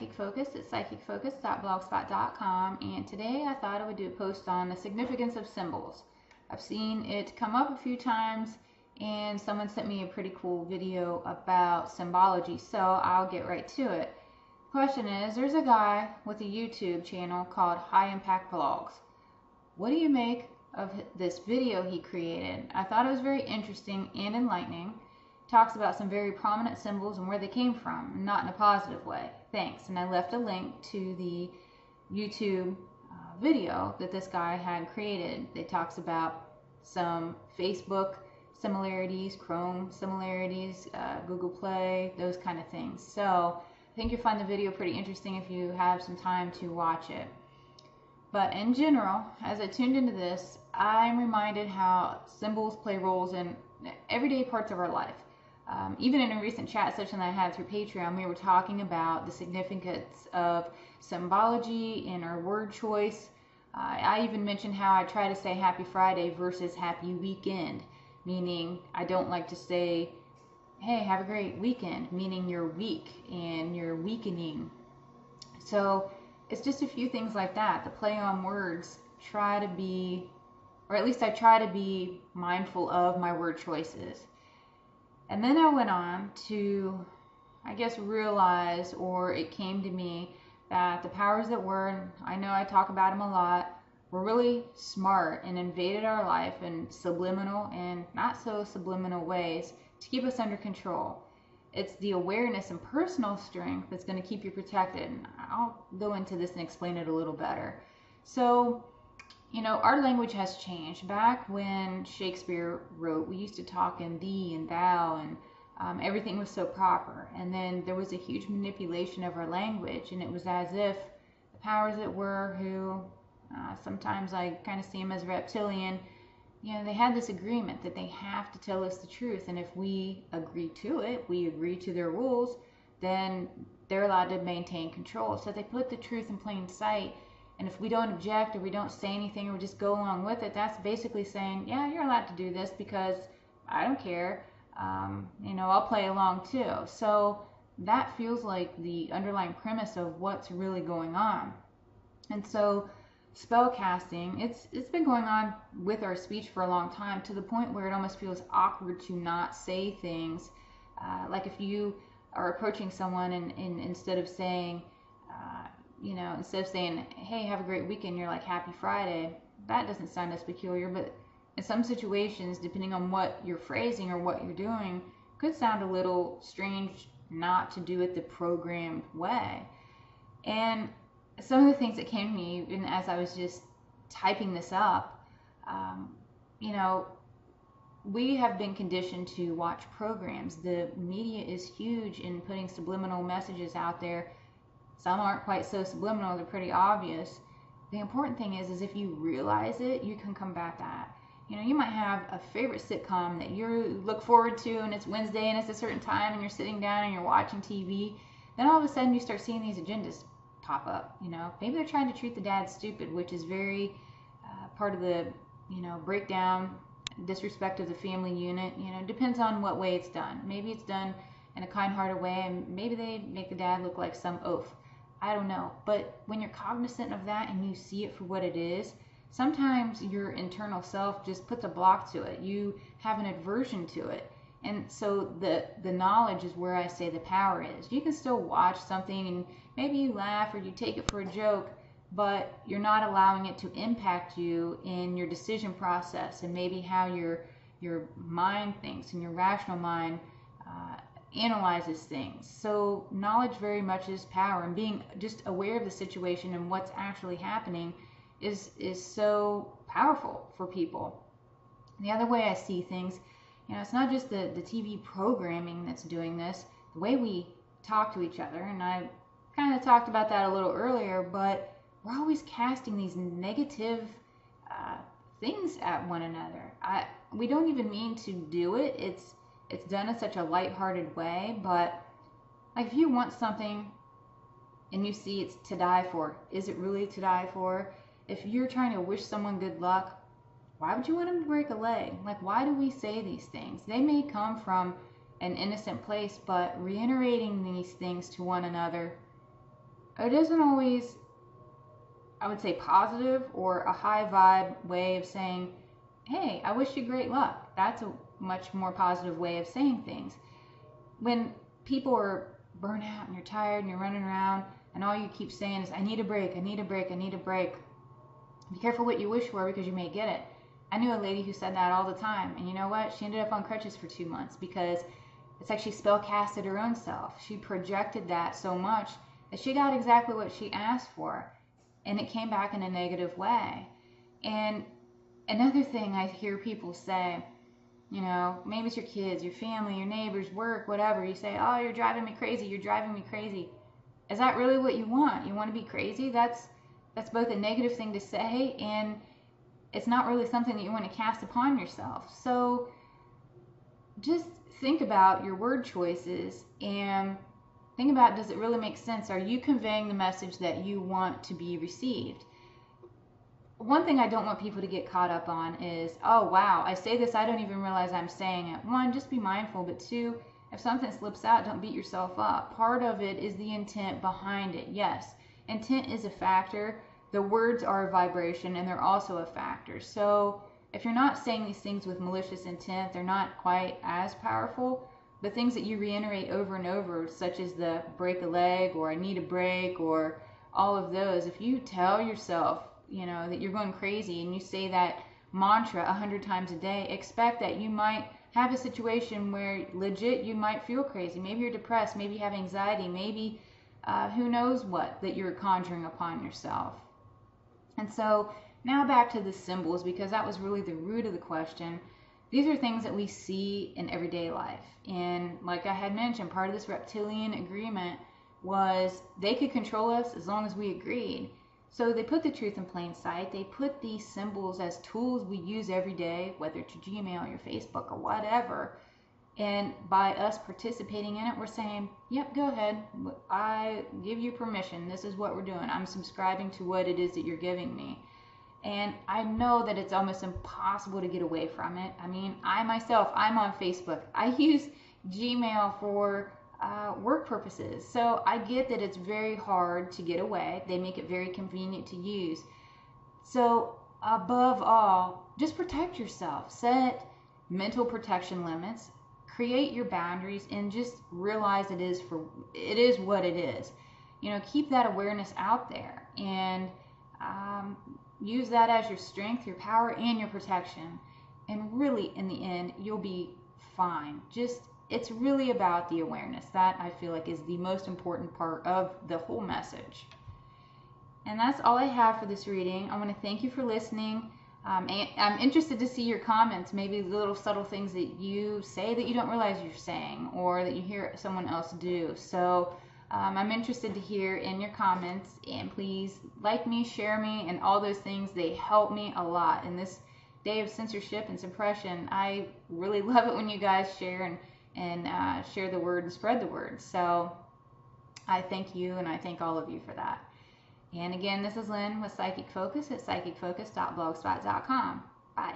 Psychic Focus at psychicfocus.blogspot.com, and today I thought I would do a post on the significance of symbols. I've seen it come up a few times, and someone sent me a pretty cool video about symbology, so I'll get right to it. The question is, there's a guy with a YouTube channel called High Impact Vlogs. What do you make of this video he created? I thought it was very interesting and enlightening. Talks about some very prominent symbols and where they came from, not in a positive way. Thanks. And I left a link to the YouTube video that this guy had created that talks about some Facebook similarities, Chrome similarities, Google Play, those kind of things. So I think you'll find the video pretty interesting if you have some time to watch it. But in general, as I tuned into this, I'm reminded how symbols play roles in everyday parts of our life. Even in a recent chat session that I had through Patreon, we were talking about the significance of symbology in our word choice. I even mentioned how I try to say Happy Friday versus Happy Weekend, meaning I don't like to say, hey, have a great weekend, meaning you're weak and you're weakening. So it's just a few things like that. The play on words, try to be, or at least I try to be mindful of my word choices. And then I went on to, I guess, realize, or it came to me, that the powers that were, and I know I talk about them a lot, were really smart and invaded our life in subliminal and not so subliminal ways to keep us under control. It's the awareness and personal strength that's going to keep you protected. And I'll go into this and explain it a little better. So, you know, our language has changed. Back when Shakespeare wrote, we used to talk in thee and thou, and everything was so proper. And then there was a huge manipulation of our language, and it was as if the powers that were, who sometimes I kind of see them as reptilian, you know, they had this agreement that they have to tell us the truth. And if we agree to it, we agree to their rules, then they're allowed to maintain control. So they put the truth in plain sight. And if we don't object or we don't say anything or we just go along with it, that's basically saying, yeah, you're allowed to do this because I don't care. You know, I'll play along too. So that feels like the underlying premise of what's really going on. And so spell casting, it's been going on with our speech for a long time, to the point where it almost feels awkward to not say things. Like if you are approaching someone and instead of saying, you know, instead of saying, hey, have a great weekend, you're like, Happy Friday. That doesn't sound as peculiar, but in some situations, depending on what you're phrasing or what you're doing, could sound a little strange not to do it the programmed way. And some of the things that came to me, even as I was just typing this up, you know, we have been conditioned to watch programs. The media is huge in putting subliminal messages out there. Some aren't quite so subliminal, they're pretty obvious. The important thing is if you realize it, you can combat that. You know, you might have a favorite sitcom that you look forward to, and it's Wednesday and it's a certain time and you're sitting down and you're watching TV. Then all of a sudden you start seeing these agendas pop up. You know, maybe they're trying to treat the dad stupid, which is very part of the, you know, breakdown, disrespect of the family unit. You know, depends on what way it's done. Maybe it's done in a kind-hearted way, and maybe they make the dad look like some oaf. I don't know. But when you're cognizant of that and you see it for what it is, sometimes your internal self just puts a block to it. You have an aversion to it. And so the knowledge is where I say the power is. You can still watch something and maybe you laugh or you take it for a joke, but you're not allowing it to impact you in your decision process and maybe how your mind thinks and your rational mind analyzes things. So knowledge very much is power, and being just aware of the situation and what's actually happening is so powerful for people. The other way I see things, you know, it's not just the TV programming that's doing this, the way we talk to each other, and I kind of talked about that a little earlier, but we're always casting these negative things at one another. We don't even mean to do it. It's done in such a lighthearted way, but like if you want something and you see it's to die for, is it really to die for? If you're trying to wish someone good luck, why would you want them to break a leg? Like, why do we say these things? They may come from an innocent place, but reiterating these things to one another it isn't always, I would say, positive or a high vibe way of saying, hey, I wish you great luck. That's a much more positive way of saying things. When people are burnt out and you're tired and you're running around and all you keep saying is, I need a break, I need a break, I need a break. Be careful what you wish for because you may get it. I knew a lady who said that all the time. And you know what? She ended up on crutches for 2 months because it's like she spell casted her own self. She projected that so much that she got exactly what she asked for. And it came back in a negative way. And another thing I hear people say, you know, maybe it's your kids, your family, your neighbors, work, whatever. You say, oh, you're driving me crazy. You're driving me crazy. Is that really what you want? You want to be crazy? That's both a negative thing to say, and it's not really something that you want to cast upon yourself. So just think about your word choices and think about, does it really make sense? Are you conveying the message that you want to be received? One thing I don't want people to get caught up on is, oh wow, I say this, I don't even realize I'm saying it. One, just be mindful, but two, if something slips out, don't beat yourself up. Part of it is the intent behind it. Yes, intent is a factor. The words are a vibration and they're also a factor. So if you're not saying these things with malicious intent, they're not quite as powerful. The things that you reiterate over and over, such as the break a leg or I need a break or all of those, if you tell yourself, you know, that you're going crazy and you say that mantra 100 times a day, expect that you might have a situation where legit you might feel crazy. Maybe you're depressed, maybe you have anxiety, maybe who knows what that you're conjuring upon yourself. And so now back to the symbols, because that was really the root of the question. These are things that we see in everyday life. And like I had mentioned, part of this reptilian agreement was they could control us as long as we agreed. So they put the truth in plain sight. They put these symbols as tools we use every day, whether it's your Gmail, your Facebook, or whatever. And by us participating in it, we're saying, yep, go ahead. I give you permission. This is what we're doing. I'm subscribing to what it is that you're giving me. And I know that it's almost impossible to get away from it. I mean, I myself, I'm on Facebook. I use Gmail for work purposes. So I get that it's very hard to get away. They make it very convenient to use. So above all, just protect yourself. Set mental protection limits. Create your boundaries and just realize it is what it is. You know, keep that awareness out there and use that as your strength, your power, and your protection. And really, in the end, you'll be fine. It's really about the awareness. That I feel like is the most important part of the whole message. And that's all I have for this reading. I want to thank you for listening. And I'm interested to see your comments, maybe the little subtle things that you say that you don't realize you're saying or that you hear someone else do. So I'm interested to hear in your comments, and please like me, share me, and all those things. They help me a lot. In this day of censorship and suppression, I really love it when you guys share and share the word and spread the word. So I thank you, and I thank all of you for that. And again, this is Lynn with Psychic Focus at psychicfocus.blogspot.com. Bye.